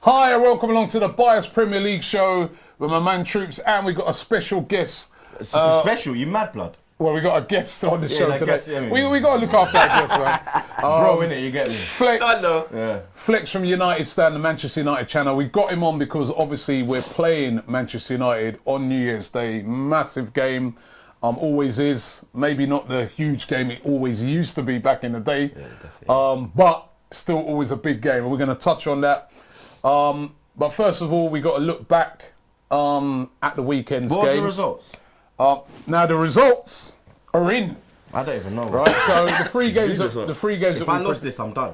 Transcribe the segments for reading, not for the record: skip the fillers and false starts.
Hi and welcome along to the Bias Premier League show with my man Troopz, and we got a special guest. Special? You mad blood? Well, we got a guest on the show today. Guest, yeah, we got to look after that guest, man. Bro, innit, you get me? Flex, I know. Yeah. Flex from United Stand, the Manchester United channel. We got him on because obviously we're playing Manchester United on New Year's Day. Massive game. Always is. Maybe not the huge game it always used to be back in the day. Yeah, definitely. But still always a big game. And we're going to touch on that. But first of all, we got to look back at the weekend's games. What was the results? Now the results are in. I don't even know. Right, so the three games. If I lost this, I'm done.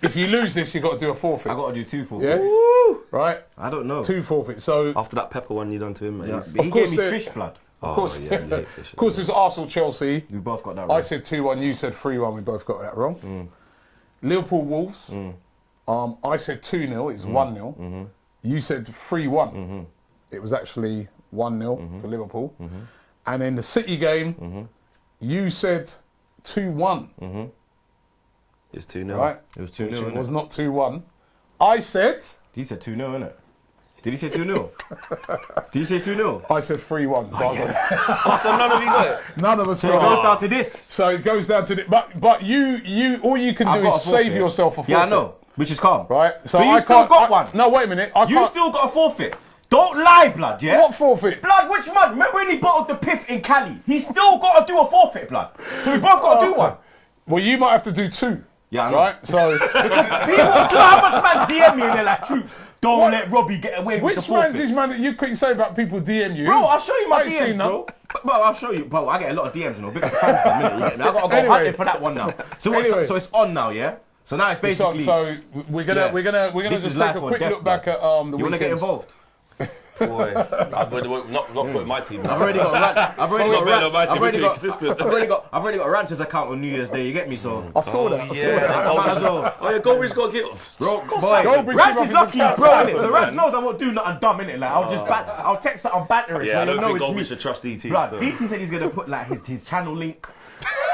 If you lose this, you got to do a forfeit. I got to do 2 forfeits. Yeah. Right. I don't know. 2 forfeits. So After that pepper one you done to him, mate. Yeah. Yeah. He gave me fish blood. of course, yeah, you hate fish. of course, it's Arsenal Chelsea. We both got that wrong. I said 2-1. You said 3-1. We both got that wrong. Liverpool Wolves. I said 2-0. It was 1-0. You said 3-1. It was actually 1-0 to Liverpool. And in the City game, you said 2-1. It's 2-0. Right? It was 2-0, It innit? was not 2-1. I said... He said 2-0, innit? Did he say 2-0? Did he say 2-0? I said 3-1. So I got Oh, so none of you got it? none of us So it got goes down to this. So it goes down to the... But you all you can I've do got is a forfeit. save yourself a forfeit. Yeah, I know. Which is calm. Right? So But you I still can't, got one. No, wait a minute. I You can't, still got a forfeit. Don't lie, blood, yeah? What forfeit? Blood, which man? Remember when he bottled the piff in Cali? He still got to do a forfeit, blood. So we both got to do one. Well, you might have to do 2. Yeah, I know. Right? So... People, do you know how much man DM me and they're like, Troopz, don't let Robbie get away with the Which forfeit. man's this man that you couldn't say about people DM you? Bro, I'll show you I my ain't seen DMs, none. bro. Bro, I'll show you. Bro, I get a lot of DMs, you know. Big up the fans in a minute, you get me? I gotta go Anyway. hunting for that one now. So, Anyway. so it's on now, yeah? So now it's basically... So we're gonna This just is take life a or quick death, look back bro. at the weekends. You wanna get involved? Boy, not putting my team. I've already got I've already got I've a Ranchers account on New Year's Day, you get me? So I saw that. I saw yeah. that. I might as well. Oh yeah, Goldberg's got to get. Bro, Goldberg's Rance give is up lucky his he's bro, account. innit? So Rance knows I won't do nothing dumb, innit? Like, I'll text something banterish, Yeah, I so he'll don't know think it's Goldberg me. should trust DT. Blood, so. DT said he's gonna put like his channel link,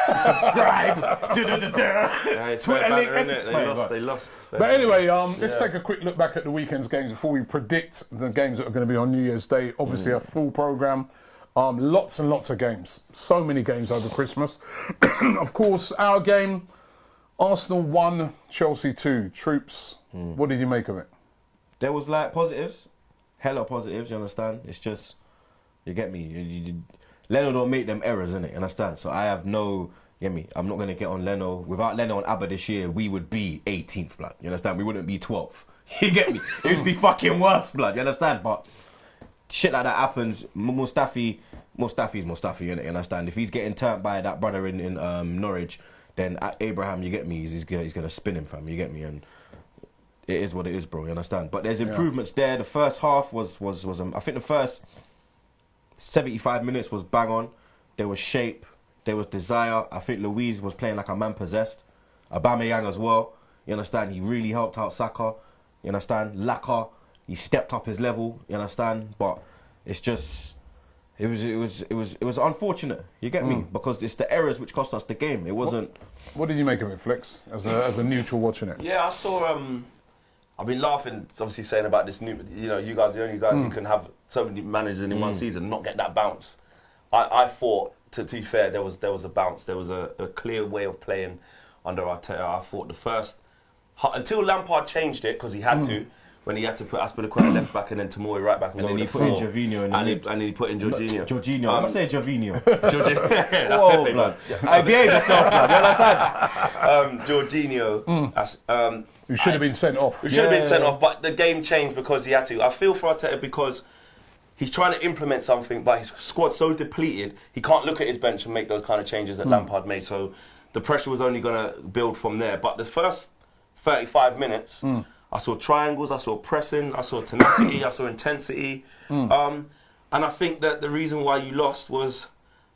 subscribe, Twitter link, They lost. But anyway, let's take a quick look back at the weekend's games before we predict the games that are going to be on New Year's Day. Obviously, a full programme. Lots and lots of games. So many games over Christmas. Of course, our game, Arsenal 1, Chelsea 2. Troopz, what did you make of it? There was like positives, hella positives, you understand? It's just, you get me? Leno don't make them errors, innit? You understand? So I have no, you get me? I'm not going to get on Leno. Without Leno and Abba this year, we would be 18th, blood. You understand? We wouldn't be 12th. You get me? It would be fucking worse, blood. You understand? But shit like that happens. Mustafi's Mustafi, you understand? If he's getting turned by that brother in Norwich, then Abraham, you get me? He's going to spin him, fam. You get me? And it is what it is, bro. You understand? But there's improvements there. The first half was I think the first 75 minutes was bang on. There was shape. There was desire. I think Louise was playing like a man possessed. Aubameyang as well. You understand? He really helped out Saka. You understand? Laka, he stepped up his level. You understand? But it's just, it was unfortunate. You get me? Because it's the errors which cost us the game. It wasn't. What did you make of it, Flex, as a neutral watching it? Yeah, I saw. I've been laughing, obviously saying about this new. You know, you guys are the only guys who can have so many managers in one season and not get that bounce. I thought, to be fair, there was a bounce. There was a clear way of playing under Arteta. I thought the first until Lampard changed it because he had to. When he had to put Aspilicueta left back and then Tamori right back and then he put in Jorginho and then he put in Jorginho. Jorginho. I'm going to say Jorginho. Jorginho. That's Whoa, Pepe, blood. I behave yourself, blood. You understand? Jorginho. Who should have been sent off. Who should have been sent off, but the game changed because he had to. I feel for Arteta because he's trying to implement something, but his squad's so depleted, he can't look at his bench and make those kind of changes that Lampard made. So the pressure was only going to build from there. But the first 35 minutes, I saw triangles, I saw pressing, I saw tenacity, I saw intensity. And I think that the reason why you lost was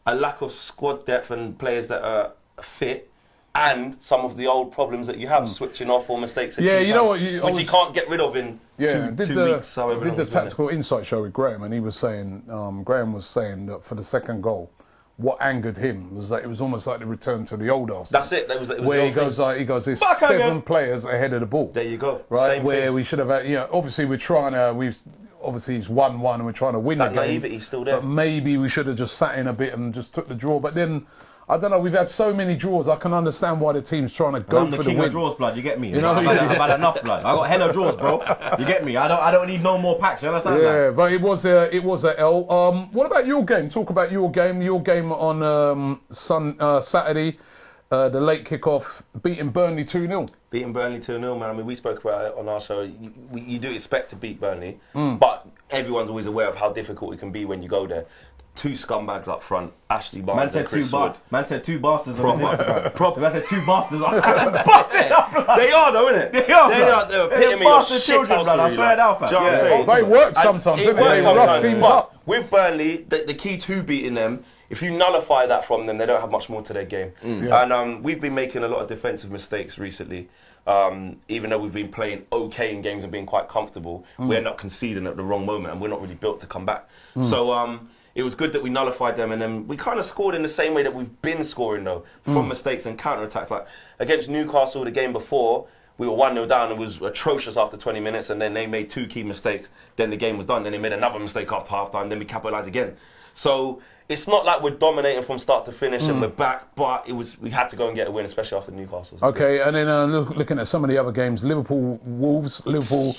a lack of squad depth and players that are fit, and some of the old problems that you have, switching off or mistakes. Yeah, you know what? Which you can't get rid of in two weeks. Did the Tactical Insight show with Graham, and he was saying, Graham was saying that for the second goal, what angered him was that it was almost like the return to the old Arsenal. That's it. It was where he goes, there's Back 7 again. players ahead of the ball. There you go. Right, Same where thing. we should have had, obviously obviously it's 1-1 and we're trying to win the That game. naivety's still there. But maybe we should have just sat in a bit and just took the draw. But then, I don't know, we've had so many draws, I can understand why the team's trying to go I'm for the the king win. of draws, blood. You get me? know, I've had enough, blood. I got hella draws, bro. You get me? I don't need no more packs. You understand? Yeah, but it was a L. What about your game? Talk about your game. Your game on Saturday, the late kickoff, beating Burnley 2-0. Beating Burnley 2-0, man. I mean, we spoke about it on our show. You do expect to beat Burnley, but everyone's always aware of how difficult it can be when you go there. 2 scumbags up front, Ashley Barnes Man and said Chris 2 Wood. Man said 2 bastards on his Instagram. Proper. Man said 2 bastards. I said, bust it up, blood. They are though, innit? They are, They're blood. the They're epitome of bastard children, shithousery, blood. I swear it out, fam. Do you know what I'm Yeah. saying? They work And sometimes, it don't they? works They rough sometimes, teams but up. with Burnley, the key to beating them, if you nullify that from them, they don't have much more to their game. And we've been making a lot of defensive mistakes recently. Even though we've been playing okay in games and being quite comfortable, we're not conceding at the wrong moment, and we're not really built to come back. So it was good that we nullified them, and then we kind of scored in the same way that we've been scoring, though, from mistakes and counter-attacks. Like against Newcastle, the game before, we were 1-0 down and it was atrocious after 20 minutes, and then they made 2 key mistakes. Then the game was done. Then they made another mistake after half-time. Then we capitalised again. So it's not like we're dominating from start to finish and we're back, but we had to go and get a win, especially after Newcastle. Okay, and then looking at some of the other games, Liverpool, Liverpool,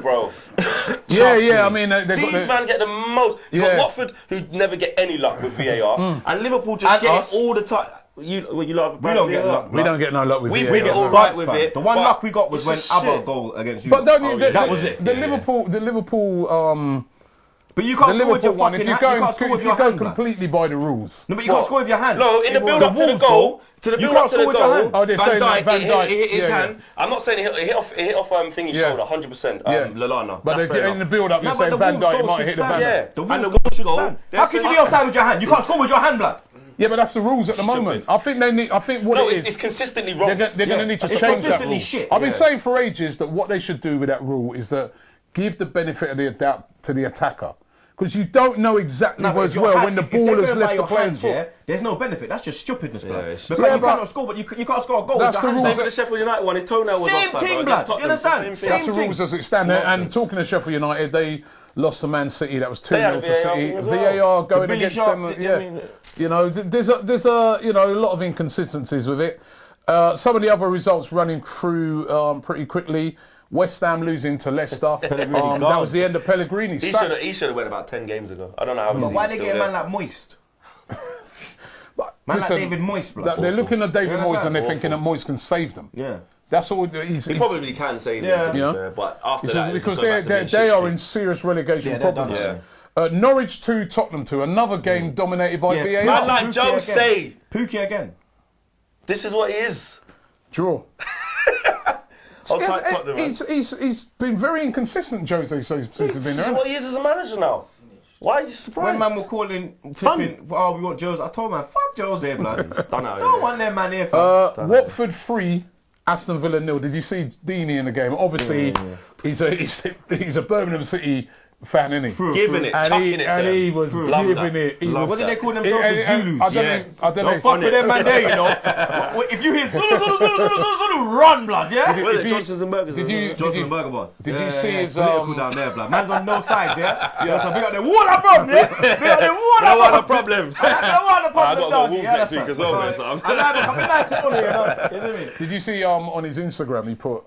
bro. Yeah, I mean, they've These got man get the most. You Yeah. got Watford, who never get any luck with VAR, and Liverpool just And get us. it all the time. You love We don't get luck. we don't get no luck with We VAR. get all Right right with fam. it. The one but luck we got was when it's a Abba shit. goal against you. But don't you? Oh, yeah. That was it. The Yeah. Liverpool, But you can't the score with your Liverpool one. fucking If you hand. go, You can't score with if your you go hand, blood. completely by the rules. No, but you can't score with your hand. No, in the build up to the Wolves goal, You can't score with your hand. Oh, they're Van saying that Dijk, Van Dijk, it hit his yeah, hand. I'm not saying it hit off thingy's Yeah. shoulder, 100%. Yeah. Lallana. But That's fair in enough. the build-up, No, you're but saying the Van Wolves Dijk goal might should hit the stand. banner. Yeah. The And Wolves the goal should goal, stand. they're How can you saying- be offside with your hand? You can't score with your hand, blood. Yeah, but that's the rules at the moment. I think they need. I think what No, it it's is. consistently wrong. They're going Yeah. to need to It's change that consistently rule. shit. I've been Yeah. saying for ages that what they should do with that rule is that give the benefit of the doubt to the attacker. Because you don't know exactly No, but as if your well hand- when the if they're ball has going by left the your player's hands, foot. yeah, there's no benefit. That's just stupidness, blood. it's- Because Yeah, you but- cannot score, but you can't score a goal That's with the your rules. hands. Same with the Sheffield United one. His toenail was Same offside. thing, bro, blood. against Tottenham. You It's the understand? same thing. That's the Same rules thing. as it stands. It's And nonsense. talking to Sheffield United, they lost to Man City. That was 2-0 had a to VAR City. thing as well. VAR going Billy against Sharp them. thing, Yeah, I mean- there's a a lot of inconsistencies with it. Some of the other results running through pretty quickly. West Ham losing to Leicester. That was the end of Pellegrini. He Sacked. should have went about 10 games ago. I don't know how he's But why even they still get a there. man like Moist? But Man listen, like David Moist, blood. they're looking at David You Moyes and understand? they're thinking that Moyes can save them. Yeah. That's all. He's He probably can say Yeah. that, to be Yeah. fair, but after It's that, just it's because just go back to being they shit are streak. in serious relegation Yeah, they're done, problems. yeah. Norwich 2, Tottenham 2. Another game dominated by Yeah. VAR. Man like Pookie Joe again. say, Pookie again. this is what he is. Draw. Hold tight, Tottenham, man. He's been very inconsistent, Jose, since he's been This is there. what he is as a manager now. Why are you surprised? When man were calling, flipping, oh, we want Jose. I told man, fuck Jose, blood. Done out I don't here. want them man here, fam. Watford 3, Aston Villa 0. Did you see Deeney in the game? Obviously, he's a Birmingham City fan, isn't he? Giving it, chucking it to and them. he was Love giving that. it. He Love was, What did they call themselves? and- The and- Zulus. I don't Don't know. fuck with them man there, you know. If you hear Zulu, Zulu, Zulu, Zulu, Zulu, Zulu, run, blood, yeah? What is If it, you- Johnson's and Burgers? did you- Johnson and Burger Boss. did you see his, political down there, blood? Man's on no sides, yeah? Yeah. So big up them water problem, yeah? Big up them water No one a problem. problem. I don't want a I problem, got to go dog. Wolves Yeah, next that's week as right. well, man, so I'm- I'm nice to you know? You see me? Did you see on his Instagram he put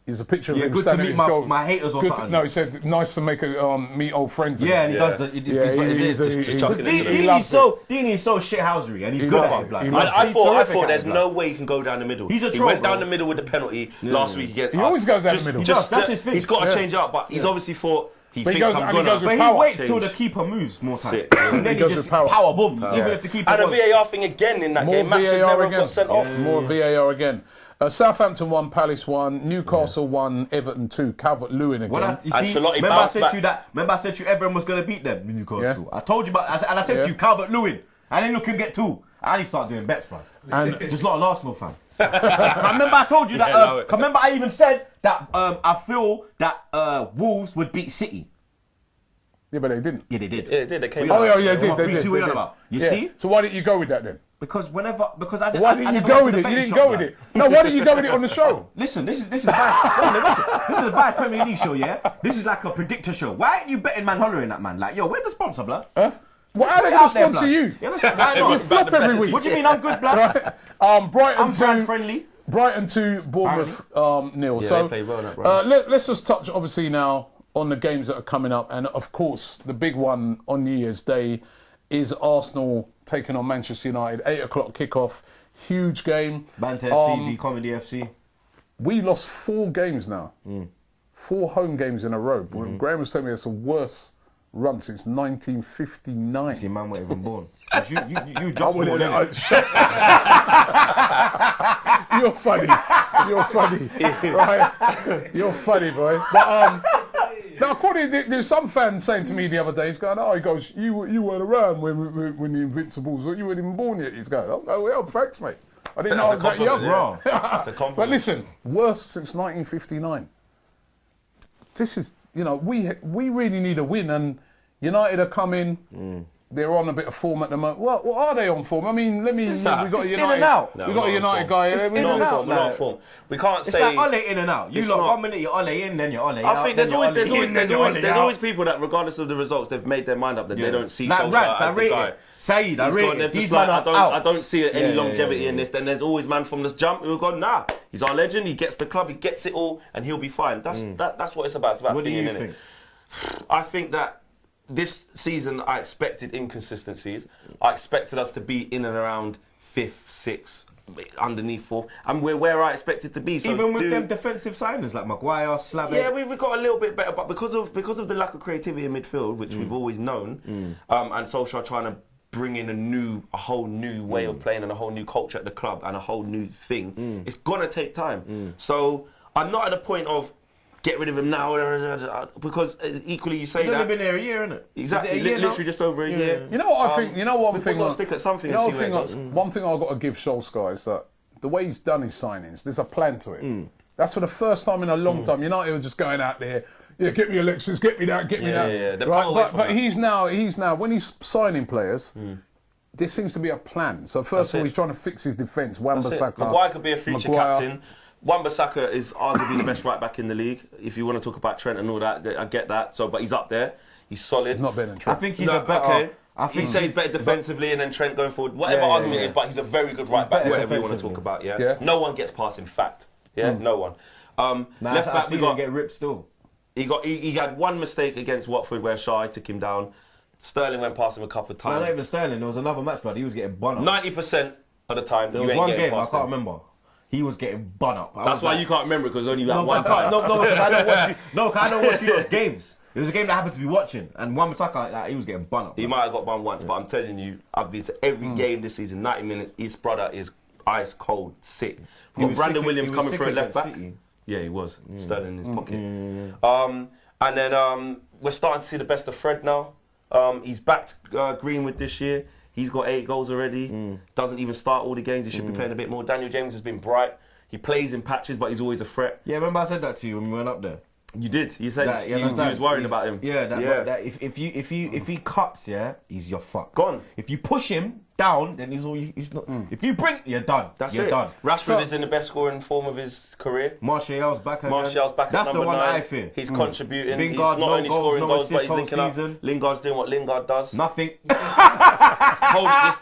is a picture of Yeah, him good to standing meet at his my- goal. my haters or Good to- something. No, he said nice to make a meet old friends. Yeah, and he Yeah. does the. It's Yeah, what it is. he's chucking it to them. he loves Deanie's so shithousery, and he's He good loves at it. it, blood. He He's loves it. I terrific thought at there's it, blood. no way he can go down the middle. He's a He troll, went down bro. the middle with the penalty last week against He us. always goes down the Just- middle. He does, that's the- his thing. He's got to Yeah. change up, but he's obviously thought he But he thinks goes- I'm and he gonna. goes with But he power. waits till Change. the keeper moves more time. Sick. And then He he goes just with power. boom, even if the keeper And a was. VAR thing again in that More game. Max should VAR never again. got sent off. More VAR again. Southampton 1, Palace 1, Newcastle 1, Everton 2, Calvert-Lewin When again. you see, Ancelotti remember I bounced said back. to you that. Remember I said to you everyone was gonna beat them. Newcastle. Yeah. I told you about. And I said Yeah. to you Calvert-Lewin. I didn't look him get two. I need to start doing bets, man. And Just not an Arsenal fan. I remember I told you that. Yeah, no, it- I remember I even said that I feel that Wolves would beat City. Yeah, but they didn't. Yeah, they did. Yeah, they did. They came Oh, out. yeah, they did. 3-2 we did. on about. You Yeah. see? So why didn't you go with that then? Because I Why didn't you go with it? You didn't go with it. No, why didn't you go with it on the show? Listen, this is Bias. This is a Bias Premier League show, yeah. This is like a predictor show. Why ain't you betting man hollering that man? Like, yo, where's the sponsor, blood? Huh? Well, how are they going to sponsor you? Yeah, listen, why not? You flop every week. What do you mean I'm good, blood? Right. Brighton I'm brand friendly. Brighton 2, Bournemouth 0. Yeah, So they played well, that, bro. let's just touch obviously now on the games that are coming up, and of course the big one on New Year's Day is Arsenal taking on Manchester United. 8 o'clock kickoff, huge game. Banter FC v Comedy FC. We lost 4 games now, 4 home games in a row. Graham was telling me it's the worst run since 1959. See, man, weren't even born. You just born, You're funny. You're funny. Right? You're funny, boy. But now, according to, there's some fans saying to me the other day, he's going, he goes, you weren't around when the Invincibles, you weren't even born yet. He's going, I was going, well, thanks, mate. I didn't know I was that young. Yeah. That's a compliment. But listen, worst since 1959. This is, we really need a win, and United are coming. They're on a bit of form at the moment. What are they on form? I mean, we got a United. We got a United guy. It's in and out. We're not on form. We can't It's say. like Ole in and out. You lot, 1 minute you're Ole in, then you're Ole out. I think there's always people that, regardless of the results, they've made their mind up that they don't see Solskjaer as the guy. Saeed, I rate it. These man I don't see any longevity in this. Then there's always man from the jump who've gone, nah, he's our legend. He gets the club, he gets it all, and he'll be fine. That's what it's about. It's about What do being you in think? it. I think that this season I expected inconsistencies. I expected us to be in and around 5th, 6th, underneath 4th, and we're where I expected to be. So even with them defensive signings like Maguire, Slaven. Yeah, we got a little bit better, but because of the lack of creativity in midfield, which we've always known, and Solskjaer trying to bring in a whole new way of playing and a whole new culture at the club and a whole new thing, it's gonna take time. So I'm not at a point of get rid of him now, because equally you say He's that. only been there a year, isn't it? Exactly, literally just over a year. You know what I think? You know one thing. We've got to stick at something. One thing I've got to give Solskjaer is that the way he's done his signings, there's a plan to it. That's for the first time in a long time. United were just going out there. Yeah, get me Alexis, get me that, get me that. Yeah. Right? But he's now when he's signing players. There seems to be a plan. So first of all, he's trying to fix his defence. Wan-Bissaka. Maguire could be a future captain. Wan-Bissaka is arguably the best right back in the league. If you want to talk about Trent and all that, I get that. So, but he's up there. He's solid. He's not better than Trent. I think he's a better. Okay. I think he's better defensively, and then Trent going forward. Whatever argument is, but he's a very good right back. Whatever you want to talk about, yeah. No one gets past him. Fact, no one. Left back, we got get ripped still. He had one mistake against Watford where Shai took him down. Sterling went past him a couple of times. No, not even Sterling. There was another match, but he was getting bun up. 90% of the time, there was one game I can't remember. He was getting bun up. That's why you can't remember, because only that one time. No, because I don't watch you. No, because I don't watch you those games. It was a game that I happened to be watching, and Wan-Bissaka, he was getting bun up. He might have got bun once, but I'm telling you, I've been to every game this season. 90 minutes. His brother is ice cold, sick. We've got Brandon Williams coming through at left back. Yeah, he was. Sterling in his pocket. And then we're starting to see the best of Fred now. He's backed Greenwood this year. He's got 8 goals already. Doesn't even start all the games. He should be playing a bit more. Daniel James has been bright. He plays in patches, but he's always a threat. Yeah, remember I said that to you when we went up there. You did. You said you was worried about him. Yeah, that if he cuts, he's your fuck. Gone. If you push him down, then he's not. If you bring, you're done. You're done. Rashford is in the best scoring form of his career. Martial's back again. Martial's back. That's at the number one 9. I fear. He's contributing. Lingard, he's not only scoring goals, but he's linking season. up. Lingard's doing what Lingard does. Nothing.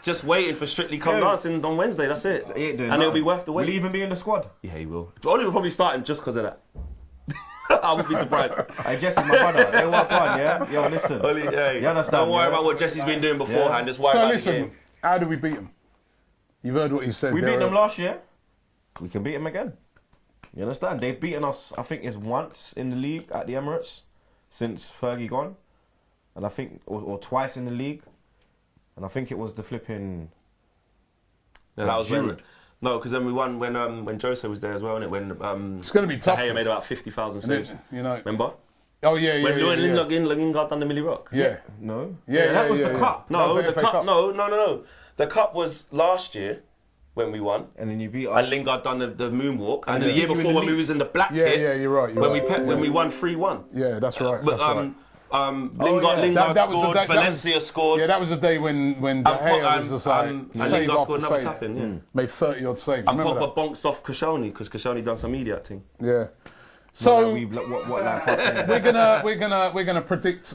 just waiting for Strictly Come Dancing on Wednesday. That's it. He ain't doing and it'll be worth the wait. Will he even be in the squad? Yeah, he will. Oli will probably start him just because of that. I would be surprised. Hey, Jesse's my brother. They walk on, yeah? Yo, listen. Oli, hey, you understand? Don't worry about what Jesse's been doing beforehand. Just worry about the game. How do we beat him? You've heard what he said. We beat them last year. We can beat them again. You understand? They've beaten us, I think it's once in the league at the Emirates since Fergie gone. And I think, or twice in the league. And I think it was the flipping... Yeah, that was when... No, because then we won when Jose was there as well, innit? When it's going to be tough. Gea made about 50,000 saves. Remember? Oh yeah. When Lingard done the Millie Rock. Yeah. No. Yeah, that was the cup. No, the cup. No. The cup was last year when we won. And then you beat us. And Lingard done the moonwalk. And the year before when we was in the black kit. Yeah, you're right. When we won 3-1. Yeah, that's right. Lingard That was the scored. day- Valencia scored. Yeah, that was the day when De Gea was just like and save Lingard after scored another save. tapping. Yeah. Made 30 odd saves. And Remember Pogba bonks off Koscielny because Koscielny done some media acting. that? Yeah. So Like fucking... we're gonna predict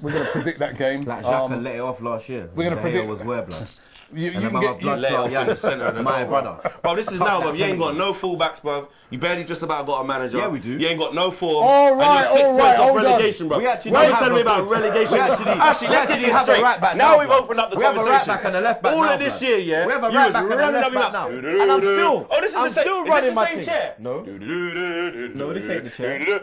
that game. Like Xhaka let it off last year. We're gonna predict. was where blood. You And can my get blood Let it clot, off yeah, in the centre of the my goal, brother. Bro, this is now, bro. You ain't got no fullbacks, bro. You barely just about got a manager. Yeah, we do. You ain't got no form. All and right, you're 6 all points right, off hold on. relegation, bro. We actually Why are you have telling me a about good- relegation? we actually let's get have this a straight. right back Now now, we've blood. opened up the We have a conversation. right back and a left back All now, of this blood. year, yeah. We have a you right was back and a running left up back and now. up. And I'm still... Oh, this is I'm the same. still Is running this the my same team. chair? No. No, this ain't the chair.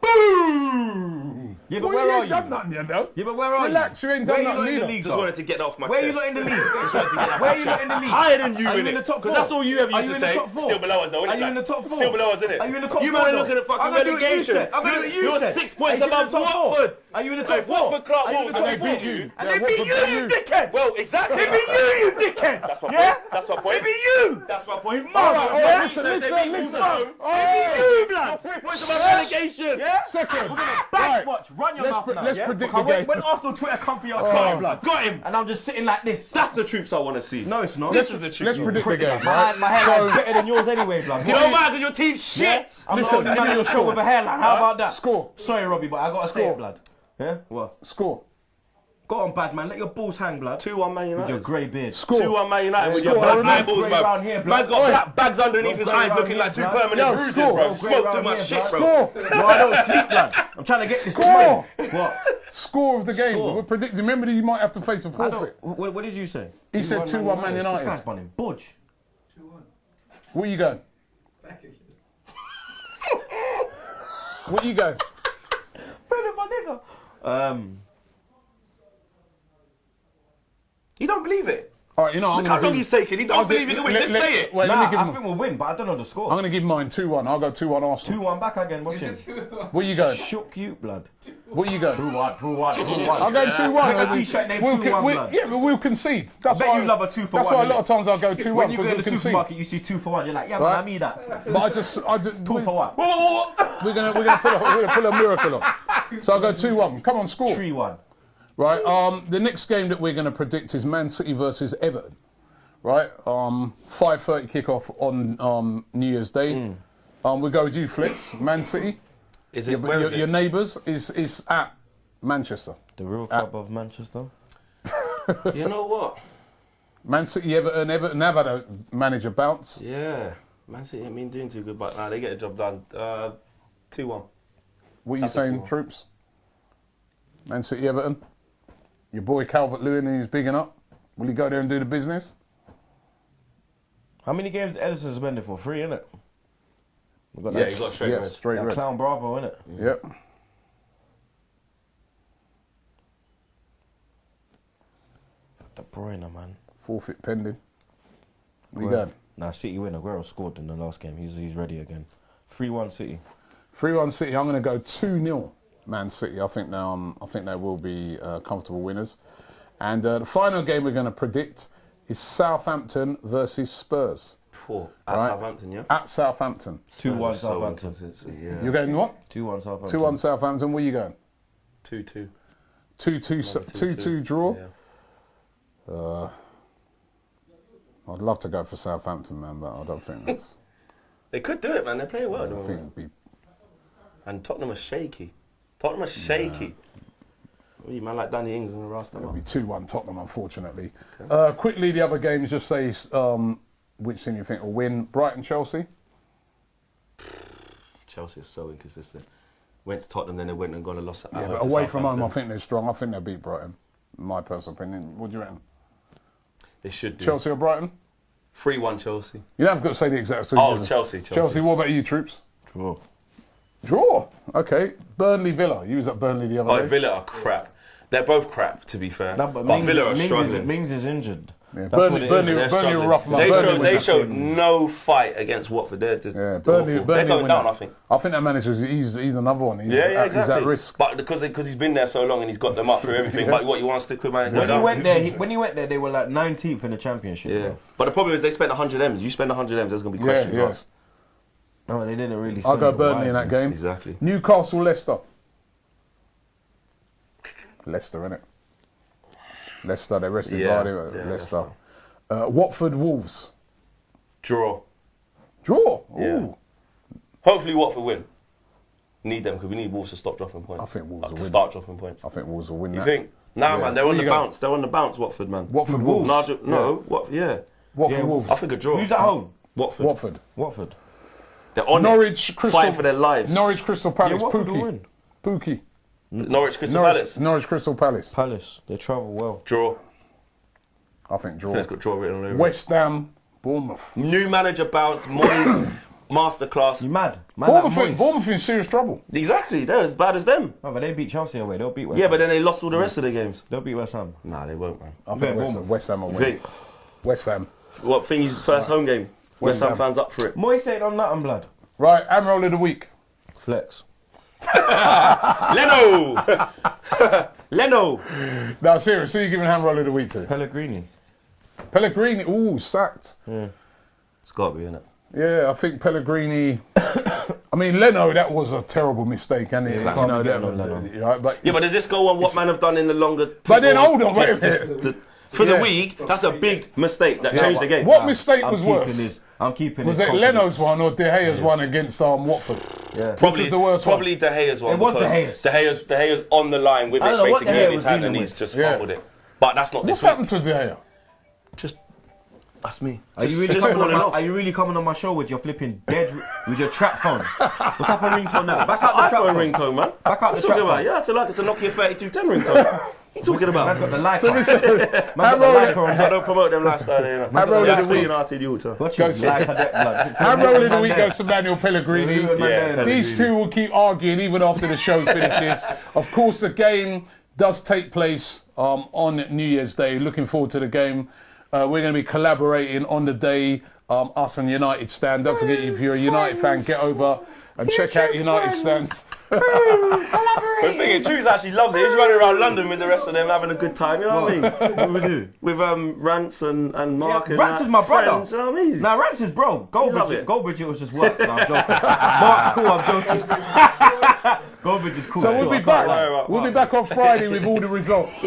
Boom! Yeah, but Well, where you are ain't you? done nothing yet, though. Yeah, but where are Relax, you ain't done Where nothing you lot in the either. league, Just though? wanted to get that off my Where chest. you lot in the league? Just wanted to get that off Where my you lot chest. in the league? Higher than you, Are you innit? in the top Because four? that's all you ever Are used you to in the say. top four? Still below us, though, innit? Are you in the top four? Still below us, innit? Are you in the top You four? man are though? looking at fucking I'm gonna do what you relegation. said. I'm gonna do what you You're said. 6 points Are you in above the top four? Watford. Are you in the top Hey, four? Watford Clark Are you in the Wolves, top and they four? beat you. And Yeah, they beat Watford you, beat you you. dickhead. Well, exactly. They beat you dickhead. That's my Yeah? point. That's my They point. beat you. That's my point. All right, all right, Yeah? listen. They beat Oh, you, blood. Points about relegation. Yeah? Second. Back Right. watch. Run your Let's mouth pre- now. let's yeah? predict Because the game. when Arsenal Twitter come for your Oh. car, blood. Got him. And I'm just sitting like this. That's the troops I want to see. No, it's not. This is the truth. Let's predict the game, My right? hairline's better than yours anyway, blood. You know why? Because your team's shit. I'm Listen, the only give man me on your the show score. with a hairline. How about that? Score. Sorry, Robbie, but I gotta say Score. it, blood. Yeah? What? Score. Go on, bad man. Let your balls hang, blood. 2-1 Man With your United. grey beard. Score. 2-1 Man United with Score. your black Remember, eyeballs, grey man. round here, blood. Man's got Oi. black bags underneath No his grey eyes round looking here, like two blood. permanent Yo, bruises, score. bro. No grey Smoke round too much here, shit, blood. bro. Score. No, I don't sleep, blood. I'm trying to get this. Score. What? Score of the game. Score. We're predicting. Remember that you might have to face a I forfeit. don't. What did you say? He said 2-1 Man This United. guy's bunning. Budge. Where you going? Where you going? Brother, my nigga. You don't believe it? All right, you know, I'm Look how gonna long do- he's taking. He don't believe it. Just say it. Wait, let Nah, me give I him. think we'll win, but I don't know the score. I'm gonna give mine 2-1. I'll go 2-1 Arsenal. 2-1 back again. Watch him. Where you going? Shook you, blood. Where you going? 2-1, 2-1, 2-1. I'll go 2-1. Make a t-shirt named We'll 2-1, blood. yeah, but we'll concede. That's bet why you love a 2 for That's 1, why a lot innit? of times I'll go 2-1 When you because go in we'll the concede. supermarket, you see 2 for 1. You're like, yeah, Right. man, I need that. But I just 2 for 1. we're gonna pull a miracle off. So I'll go 2-1. Come on, score. 3-1. Right. The next game that we're gonna predict is Man City versus Everton. Right. 5:30 kickoff on New Year's Day. We go with you, Flex. Man City. Is it? Where is Your it? neighbours is at Manchester. The real club of Manchester. You know what? Man City, Everton have had a manager bounce. Yeah. Man City ain't been doing too good, but nah, they get the job done. 2-1. What are you That's a saying, 2-1. Troops? Man City, Everton. Your boy Calvert-Lewin, who's bigging up. Will he go there and do the business? How many games did Edison suspended for? 3, innit? We got Yeah, that, he got straight Yes, red. straight that red. Clown Bravo, innit? Yep. De Bruyne, man. Forfeit pending. We Aguero. go. Nah, City win. Aguero scored in the last game. He's ready again. 3-1 City. 3-1 City. I'm going to go 2-0 Man City. I think they will be comfortable winners. And the final game we're going to predict is Southampton versus Spurs. At Right. Southampton, yeah? At Southampton. 2-1 So Southampton. inconsistent, yeah. You're going what? 2-1 Southampton. 2-1 Southampton. Where you going? 2-2. 2-2 draw. Yeah. I'd love to go for Southampton, man, but I don't think that's... They could do it, man. They're playing well. I at the think moment. it'd be... And Tottenham are shaky. Tottenham are shaky. You man like Danny Ings and the rest of It'll them. be 2-1 Tottenham, unfortunately. Quickly, the other games, just say which team you think will win. Brighton, Chelsea. Chelsea is so inconsistent. Went to Tottenham, then they went and gone and lost. Yeah, but to away from home, I Southampton. think they're strong. I think they'll beat Brighton. In my personal opinion. What do you reckon? They should do. Chelsea or Brighton? 3-1 Chelsea. You don't have got to say the exact same. Oh, Chelsea. Chelsea, what about you, Troops? Draw. Draw. Okay. Burnley, Villa. You was at Burnley the other Oh, day. Villa are crap. They're both crap, to be fair. No, but Mings, Villa are Mings struggling. Mings is injured. Yeah, That's what Burnley, it Burnley, is. They're Burnley were rough. struggling. Man. They Burnley showed no fight against Watford. They're just Yeah, awful. Burnley They're will going win down, that. I think. I think that manager's he's another one. He's Yeah, He's exactly. at risk. But because he's been there so long and he's got them up through everything. Yeah. But what, you want to stick with man? and go When he down? went there, they were like 19th in the championship. Yeah. Bro. But the problem is they spent 100 M's. You spend 100 M's, there's going to be Yeah, questions yeah. asked. No, they didn't really. I'll spend go it Burnley in that wisely. game. Exactly. Newcastle, Leicester. Leicester, innit? Leicester, they rested Yeah, Vardy. yeah, Leicester. Watford, Wolves. Draw. Draw. Yeah. Ooh. Hopefully Watford win. Need them because we need Wolves to stop dropping points. I think Wolves will to win. start dropping points. I think Wolves will win You that. think? Nah, Yeah. man, they're Where on the you go? bounce. They're on the bounce, Watford, man. Watford, Wolves. No, what? Yeah. Watford, Wolves. I think a draw. Who's at home? Watford. Watford. Watford. They're on Norwich, it, Crystal. fighting for their lives. Norwich, Crystal Palace. Yeah, Watford will win. Pookie. Norwich, Crystal Palace. Norwich, Crystal Palace. Palace. They travel well. Draw. I think draw. I think it's got draw written all over. West Ham, Bournemouth. New manager bounce. Moyes, masterclass. You mad? Man like Moyes. Bournemouth in serious trouble. Exactly. They're as bad as them. No, but they beat Chelsea away. They'll beat West Yeah, Ham. but then they lost all the rest of their games. They'll beat West Ham. Nah, they won't, man. I think Bournemouth. West Ham will You win. think? West Ham. What thing? His first home game. West Ham fans up for it. Moyes ain't on nothing, blood. Right, Admiral of the Week. Flex. Leno. Leno. No, serious. Who are you giving Admiral of the Week to? Pellegrini. Pellegrini. Ooh, sacked. It's got to be, innit? Yeah, I think Pellegrini. I mean, Leno, that was a terrible mistake, and it? can't You know, be that, getting on Leno. right, but Yeah, but does this go on what man have done in the longer? But then, football? hold on, wait a Just- minute. For Yeah. the week, that's a big mistake that changed the game. What mistake was worse? I'm keeping Was his it confidence. Leno's one or De Gea's one against Watford? Yeah. Probably was the worst one? Probably De Gea's one. It was because De Gea's. De Gea's on the line with I it don't know what basically De Gea in his was hand, dealing and he's with. just Yeah. fumbled it. But that's not What's this week. happened to De Gea? Just that's me. Are you really Just coming on falling my, off. are you really coming on my show with your flipping with your trap phone? What type of ringtone now? Back out the trap iPhone phone. ringtone, man. Back out the What you talking trap about? phone. Yeah, it's a Nokia 3210 ringtone. What you talking Man's got about? the light. So listen, Man's got the Admiral- light on I deck. don't promote them lifestyle, you know. Admiral of the Clean Week. hearted youth. What you Goes- like on deck, blood? Admiral of the Week goes to Manuel Pellegrini. Yeah. These two will keep arguing even after the show finishes. Of course, the game does take place on New Year's Day. Looking forward to the game. We're going to be collaborating on the day. Us and United stand. Don't forget, if you're a United fan, get over and check out United stands. But the thing is, Troopz actually loves it. He's running around London with the rest of them having a good time, you know what I mean? What we do? With Rance and Mark and Rance is my brother. friends, you know what I mean? Nah, Rance is bro. love it. Goldbridge, it was just work. No, I'm joking. Mark's cool, I'm joking. Goldbridge is cool. So still, we'll be I can't lie. back. We'll be back on Friday with all the results.